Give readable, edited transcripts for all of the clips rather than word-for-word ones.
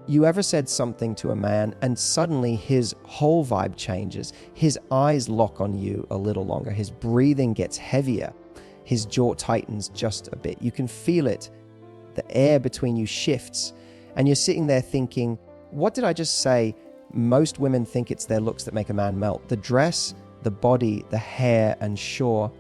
You ever said something to a man and suddenly his whole vibe changes? His eyes lock on you a little longer. His breathing gets heavier. His jaw tightens just a bit. You can feel it. The air between you shifts. And you're sitting there thinking, what did I just say? Most women think it's their looks that make a man melt. The dress, the body, the hair, and sure,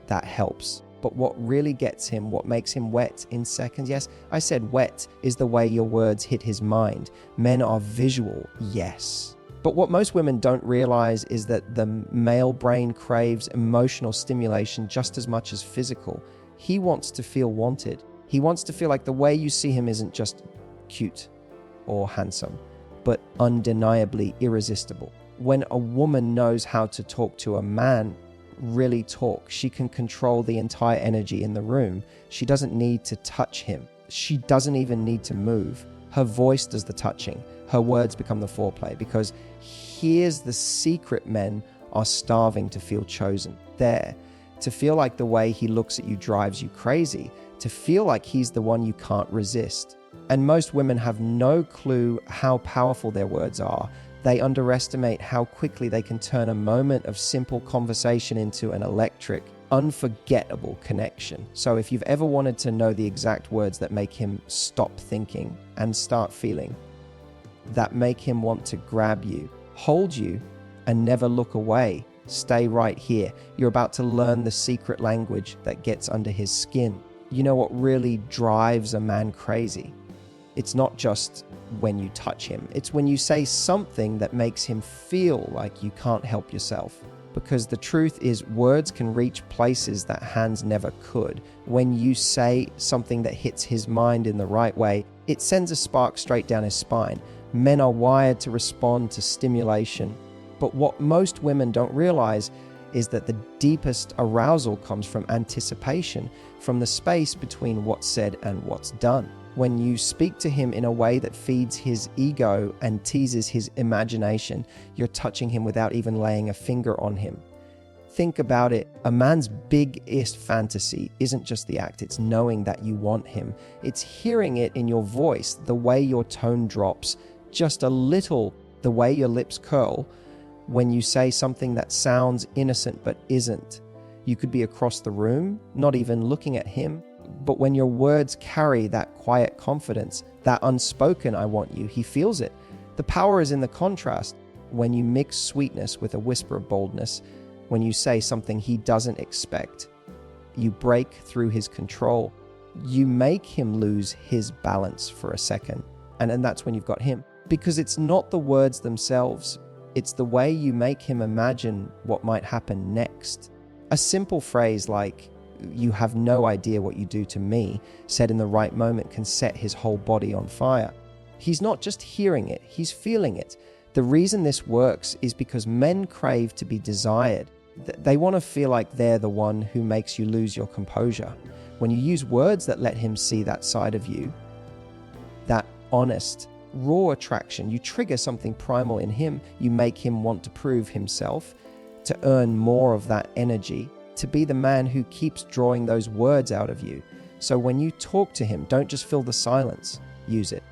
that helps. But what really gets him, what makes him wet in seconds, yes, I said wet, is the way your words hit his mind. Men are visual, yes. But what most women don't realize is that the male brain craves emotional stimulation just as much as physical. He wants to feel wanted. He wants to feel like the way you see him isn't just cute or handsome, but undeniably irresistible. When a woman knows how to talk to a man, really talk, she can control the entire energy in the room. She doesn't need to touch him. She doesn't even need to move. Her voice does the touching. Her words become the foreplay, because here's the secret: men are starving to feel chosen. There, to feel like the way he looks at you drives you crazy, to feel like he's the one you can't resist. And most women have no clue how powerful their words are. They underestimate how quickly they can turn a moment of simple conversation into an electric, unforgettable connection. So if you've ever wanted to know the exact words that make him stop thinking and start feeling, that make him want to grab you, hold you, and never look away, stay right here. You're about to learn the secret language that gets under his skin. You know what really drives a man crazy? It's not just when you touch him. It's when you say something that makes him feel like you can't help yourself. Because the truth is, words can reach places that hands never could. When you say something that hits his mind in the right way, it sends a spark straight down his spine. Men are wired to respond to stimulation. But what most women don't realize is that the deepest arousal comes from anticipation, from the space between what's said and what's done. When you speak to him in a way that feeds his ego and teases his imagination, you're touching him without even laying a finger on him. Think about it. A man's biggest fantasy isn't just the act, it's knowing that you want him. It's hearing it in your voice, the way your tone drops, just a little, the way your lips curl, when you say something that sounds innocent but isn't. You could be across the room, not even looking at him, but when your words carry that quiet confidence, that unspoken "I want you," he feels it. The power is in the contrast. When you mix sweetness with a whisper of boldness, when you say something he doesn't expect, you break through his control. You make him lose his balance for a second, and that's when you've got him. Because it's not the words themselves, it's the way you make him imagine what might happen next. A simple phrase like, "You have no idea what you do to me," said in the right moment can set his whole body on fire. He's not just hearing it, he's feeling it. The reason this works is because men crave to be desired. They want to feel like they're the one who makes you lose your composure. When you use words that let him see that side of you, that honest, raw attraction, you trigger something primal in him. You make him want to prove himself, to earn more of that energy, to be the man who keeps drawing those words out of you. So when you talk to him, don't just fill the silence, use it.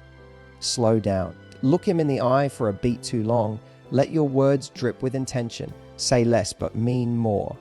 Slow down. Look him in the eye for a beat too long. Let your words drip with intention. Say less but mean more.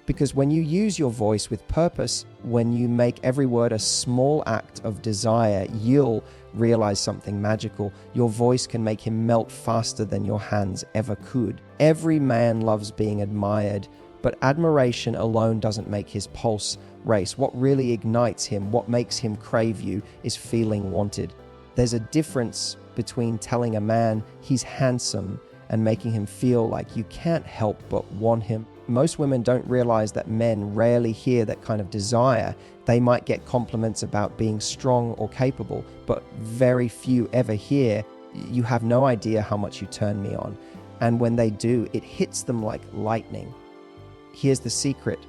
Because when you use your voice with purpose, when you make every word a small act of desire, you'll realize something magical. Your voice can make him melt faster than your hands ever could. Every man loves being admired, but admiration alone doesn't make his pulse race. What really ignites him, what makes him crave you, is feeling wanted. There's a difference between telling a man he's handsome and making him feel like you can't help but want him. Most women don't realize that men rarely hear that kind of desire. They might get compliments about being strong or capable, but very few ever hear, "You have no idea how much you turn me on." And when they do, it hits them like lightning. Here's the secret.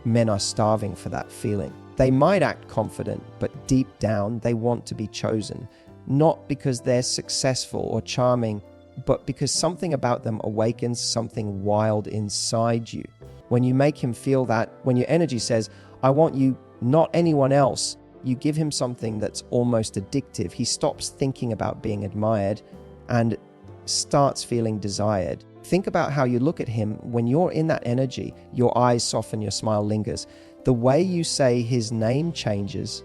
Men are starving for that feeling. They might act confident, but deep down they want to be chosen. Not because they're successful or charming, but because something about them awakens something wild inside you. When you make him feel that, when your energy says, "I want you, not anyone else," You give him something that's almost addictive. He stops thinking about being admired and starts feeling desired. Think about how you look at him. When you're in that energy, your eyes soften, your smile lingers. The way you say his name changes.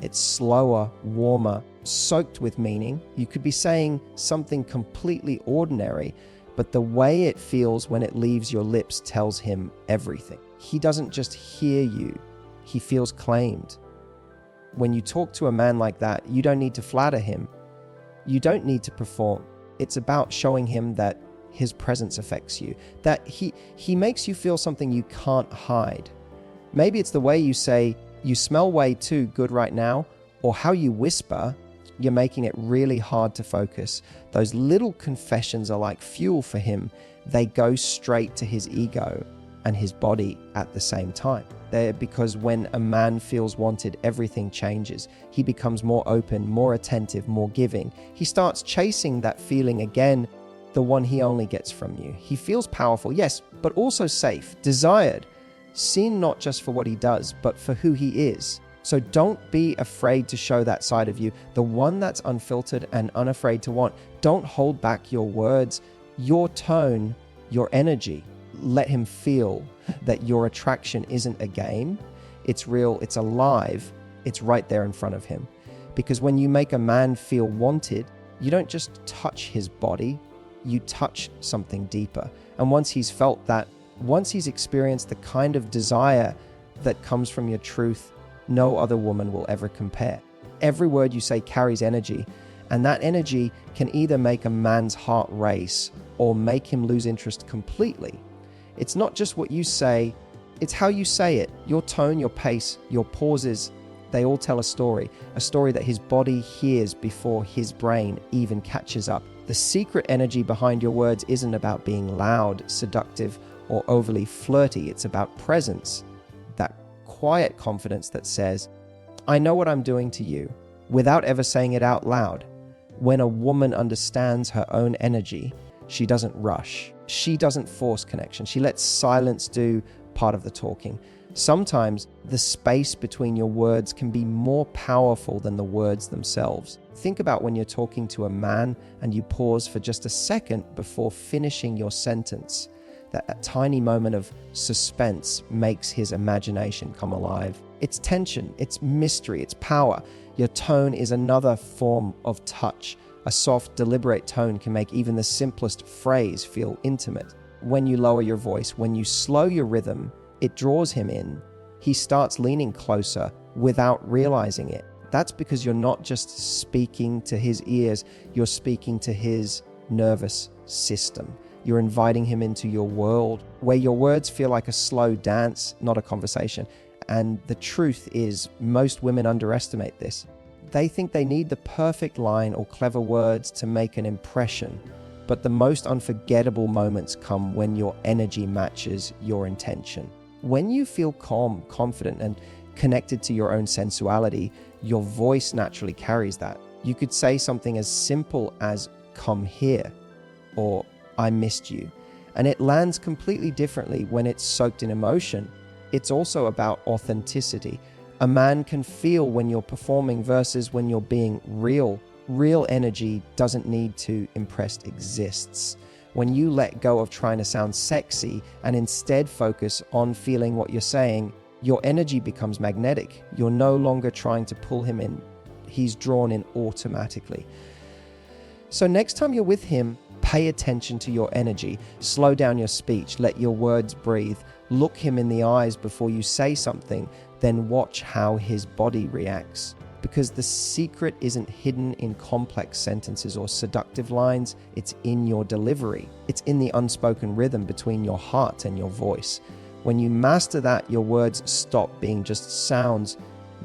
It's slower, warmer, soaked with meaning. You could be saying something completely ordinary, but the way it feels when it leaves your lips tells him everything. He doesn't just hear you, he feels claimed. When you talk to a man like that, you don't need to flatter him. You don't need to perform. It's about showing him that his presence affects you, that he makes you feel something you can't hide. Maybe it's the way you say, "You smell way too good right now," or how you whisper. You're making it really hard to focus. Those little confessions are like fuel for him. They go straight to his ego and his body at the same time. They're because when a man feels wanted, everything changes. He becomes more open, more attentive, more giving. He starts chasing that feeling again, the one he only gets from you. He feels powerful, yes, but also safe, desired, seen not just for what he does, but for who he is. So don't be afraid to show that side of you, the one that's unfiltered and unafraid to want. Don't hold back your words, your tone, your energy. Let him feel that your attraction isn't a game. It's real, it's alive, it's right there in front of him. Because when you make a man feel wanted, you don't just touch his body, you touch something deeper. And once he's felt that, once he's experienced the kind of desire that comes from your truth, no other woman will ever compare. Every word you say carries energy, and that energy can either make a man's heart race or make him lose interest completely. It's not just what you say, it's how you say it. Your tone, your pace, your pauses, they all tell a story that his body hears before his brain even catches up. The secret energy behind your words isn't about being loud, seductive, or overly flirty. It's about presence, that quiet confidence that says, "I know what I'm doing to you," without ever saying it out loud. When a woman understands her own energy, she doesn't rush. She doesn't force connection. She lets silence do part of the talking. Sometimes the space between your words can be more powerful than the words themselves. Think about when you're talking to a man and you pause for just a second before finishing your sentence. That tiny moment of suspense makes his imagination come alive. It's tension, it's mystery, it's power. Your tone is another form of touch. A soft, deliberate tone can make even the simplest phrase feel intimate. When you lower your voice, when you slow your rhythm, it draws him in. He starts leaning closer without realizing it. That's because you're not just speaking to his ears, you're speaking to his nervous system. You're inviting him into your world where your words feel like a slow dance, not a conversation. And the truth is, most women underestimate this. They think they need the perfect line or clever words to make an impression. But the most unforgettable moments come when your energy matches your intention. When you feel calm, confident, and connected to your own sensuality, your voice naturally carries that. You could say something as simple as "come here" or "I missed you," and it lands completely differently when it's soaked in emotion. It's also about authenticity. A man can feel when you're performing versus when you're being real. Real energy doesn't need to impress, exists. When you let go of trying to sound sexy and instead focus on feeling what you're saying, your energy becomes magnetic. You're no longer trying to pull him in. He's drawn in automatically. So next time you're with him, pay attention to your energy. Slow down your speech. Let your words breathe. Look him in the eyes before you say something. Then watch how his body reacts. Because the secret isn't hidden in complex sentences or seductive lines, it's in your delivery. It's in the unspoken rhythm between your heart and your voice. When you master that, your words stop being just sounds,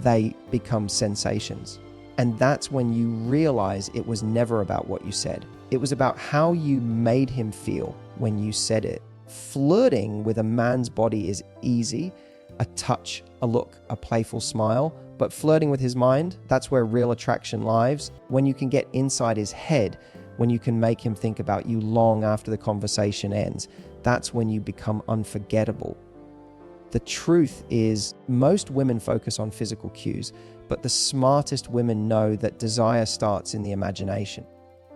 they become sensations. And that's when you realize it was never about what you said. It was about how you made him feel when you said it. Flirting with a man's body is easy. A touch, a look, a playful smile. But flirting with his mind, that's where real attraction lies. When you can get inside his head, when you can make him think about you long after the conversation ends, that's when you become unforgettable. The truth is, most women focus on physical cues, but the smartest women know that desire starts in the imagination.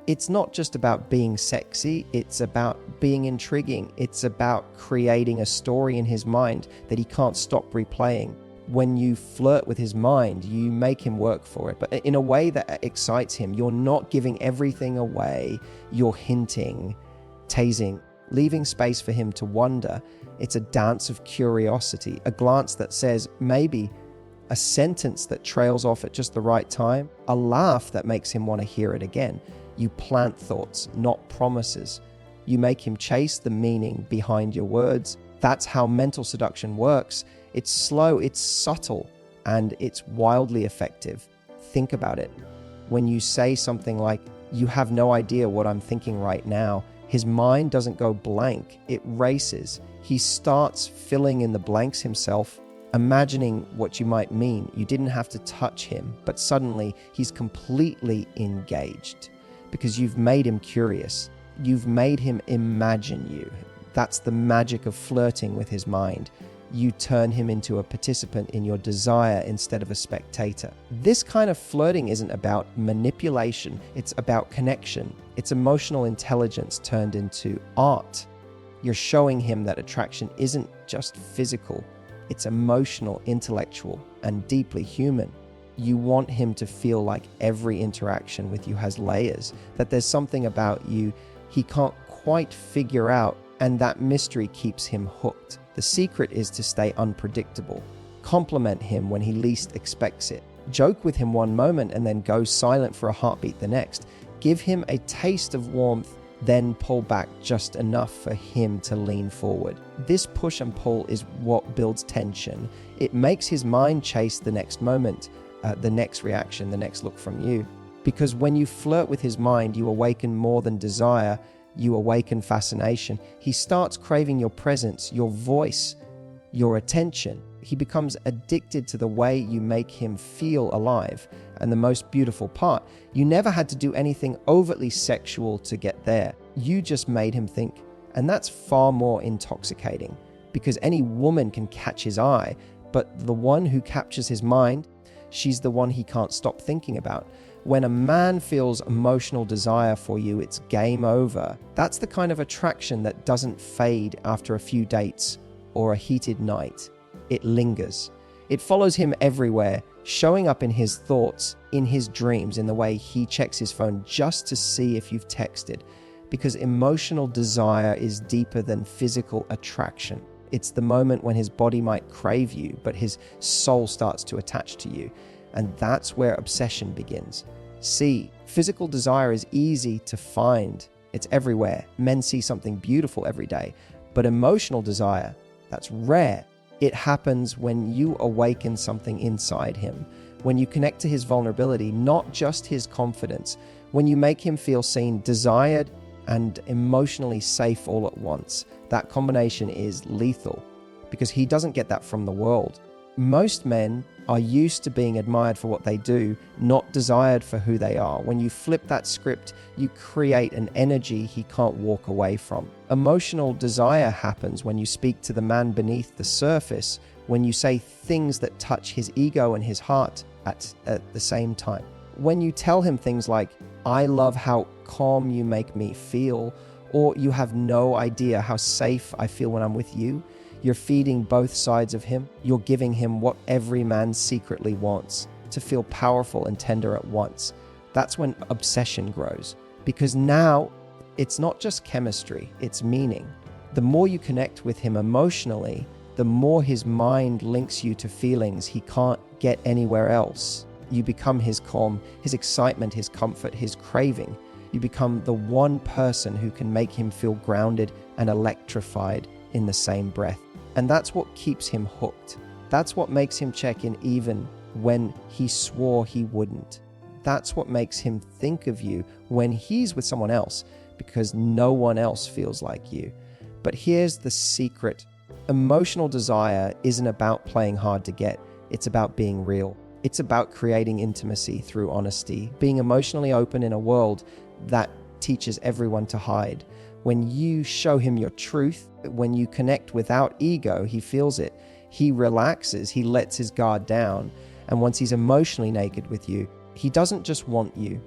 It's not just about being sexy, it's about being intriguing. It's about creating a story in his mind that he can't stop replaying. When you flirt with his mind, you make him work for it, but in a way that excites him. You're not giving everything away, you're hinting, tasing, leaving space for him to wonder. It's a dance of curiosity, a glance that says maybe, a sentence that trails off at just the right time, a laugh that makes him want to hear it again. You plant thoughts, not promises. You make him chase the meaning behind your words. That's how mental seduction works. It's slow, it's subtle, and it's wildly effective. Think about it. When you say something like, "You have no idea what I'm thinking right now," his mind doesn't go blank, it races. He starts filling in the blanks himself, imagining what you might mean. You didn't have to touch him, but suddenly he's completely engaged because you've made him curious. You've made him imagine you. That's the magic of flirting with his mind. You turn him into a participant in your desire instead of a spectator. This kind of flirting isn't about manipulation, it's about connection. It's emotional intelligence turned into art. You're showing him that attraction isn't just physical, it's emotional, intellectual, and deeply human. You want him to feel like every interaction with you has layers, that there's something about you he can't quite figure out, and that mystery keeps him hooked. The secret is to stay unpredictable. Compliment him when he least expects it. Joke with him one moment and then go silent for a heartbeat the next. Give him a taste of warmth, then pull back just enough for him to lean forward. This push and pull is what builds tension. It makes his mind chase the next moment, the next reaction, the next look from you. Because when you flirt with his mind, you awaken more than desire, you awaken fascination. He starts craving your presence, your voice, your attention. He becomes addicted to the way you make him feel alive. And the most beautiful part, you never had to do anything overtly sexual to get there. You just made him think. And that's far more intoxicating, because any woman can catch his eye, but the one who captures his mind, she's the one he can't stop thinking about. When a man feels emotional desire for you, it's game over. That's the kind of attraction that doesn't fade after a few dates or a heated night. It lingers. It follows him everywhere, showing up in his thoughts, in his dreams, in the way he checks his phone just to see if you've texted. Because emotional desire is deeper than physical attraction. It's the moment when his body might crave you, but his soul starts to attach to you. And that's where obsession begins. See, physical desire is easy to find. It's everywhere. Men see something beautiful every day. But emotional desire, that's rare. It happens when you awaken something inside him, when you connect to his vulnerability, not just his confidence, when you make him feel seen, desired, and emotionally safe all at once. That combination is lethal, because he doesn't get that from the world. Most men are used to being admired for what they do, not desired for who they are. When you flip that script, you create an energy he can't walk away from. Emotional desire happens when you speak to the man beneath the surface, when you say things that touch his ego and his heart at the same time. When you tell him things like, "I love how calm you make me feel," or "You have no idea how safe I feel when I'm with you," you're feeding both sides of him. You're giving him what every man secretly wants, to feel powerful and tender at once. That's when obsession grows, because now it's not just chemistry, it's meaning. The more you connect with him emotionally, the more his mind links you to feelings he can't get anywhere else. You become his calm, his excitement, his comfort, his craving. You become the one person who can make him feel grounded and electrified in the same breath. And that's what keeps him hooked. That's what makes him check in even when he swore he wouldn't. That's what makes him think of you when he's with someone else, because no one else feels like you. But here's the secret. Emotional desire isn't about playing hard to get. It's about being real. It's about creating intimacy through honesty, being emotionally open in a world that teaches everyone to hide. When you show him your truth, when you connect without ego, he feels it. He relaxes, he lets his guard down. And once he's emotionally naked with you, he doesn't just want you,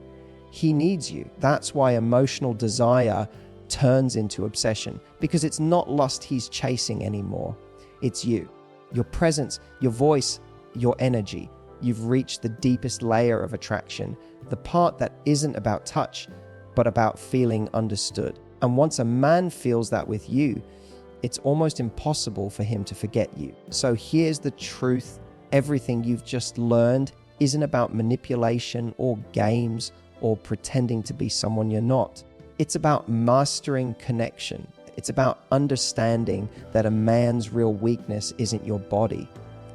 he needs you. That's why emotional desire turns into obsession, because it's not lust he's chasing anymore. It's you, your presence, your voice, your energy. You've reached the deepest layer of attraction, the part that isn't about touch, but about feeling understood. And once a man feels that with you, it's almost impossible for him to forget you. So here's the truth. Everything you've just learned isn't about manipulation or games or pretending to be someone you're not. It's about mastering connection. It's about understanding that a man's real weakness isn't your body.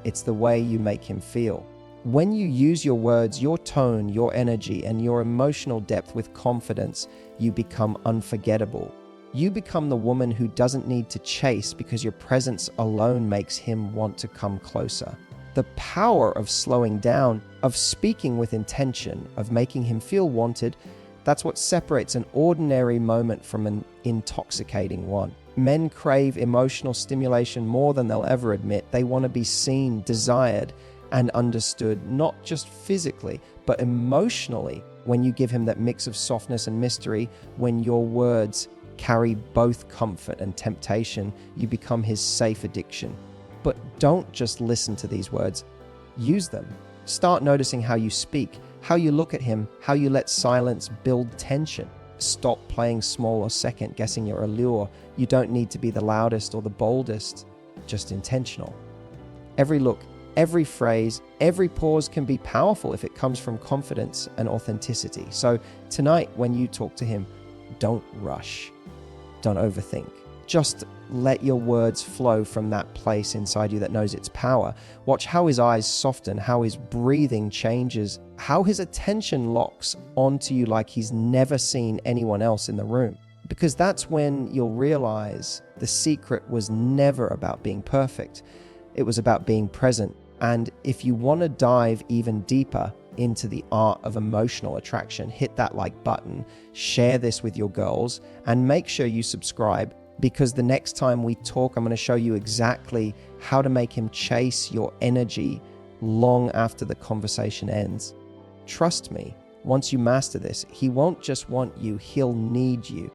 It's the way you make him feel. When you use your words, your tone, your energy, and your emotional depth with confidence, you become unforgettable. You become the woman who doesn't need to chase because your presence alone makes him want to come closer. The power of slowing down, of speaking with intention, of making him feel wanted, that's what separates an ordinary moment from an intoxicating one. Men crave emotional stimulation more than they'll ever admit. They want to be seen, desired, and understood, not just physically, but emotionally. When you give him that mix of softness and mystery, when your words carry both comfort and temptation, you become his safe addiction. But don't just listen to these words, use them. Start noticing how you speak, how you look at him, how you let silence build tension. Stop playing small or second guessing your allure. You don't need to be the loudest or the boldest, just intentional. Every look, every phrase, every pause can be powerful if it comes from confidence and authenticity. So tonight, when you talk to him, don't rush. Don't overthink. Just let your words flow from that place inside you that knows its power. Watch how his eyes soften, how his breathing changes, how his attention locks onto you like he's never seen anyone else in the room. Because that's when you'll realize the secret was never about being perfect. It was about being present. And if you want to dive even deeper into the art of emotional attraction, hit that like button, share this with your girls, and make sure you subscribe, because the next time we talk, I'm going to show you exactly how to make him chase your energy long after the conversation ends. Trust me, once you master this, he won't just want you, he'll need you.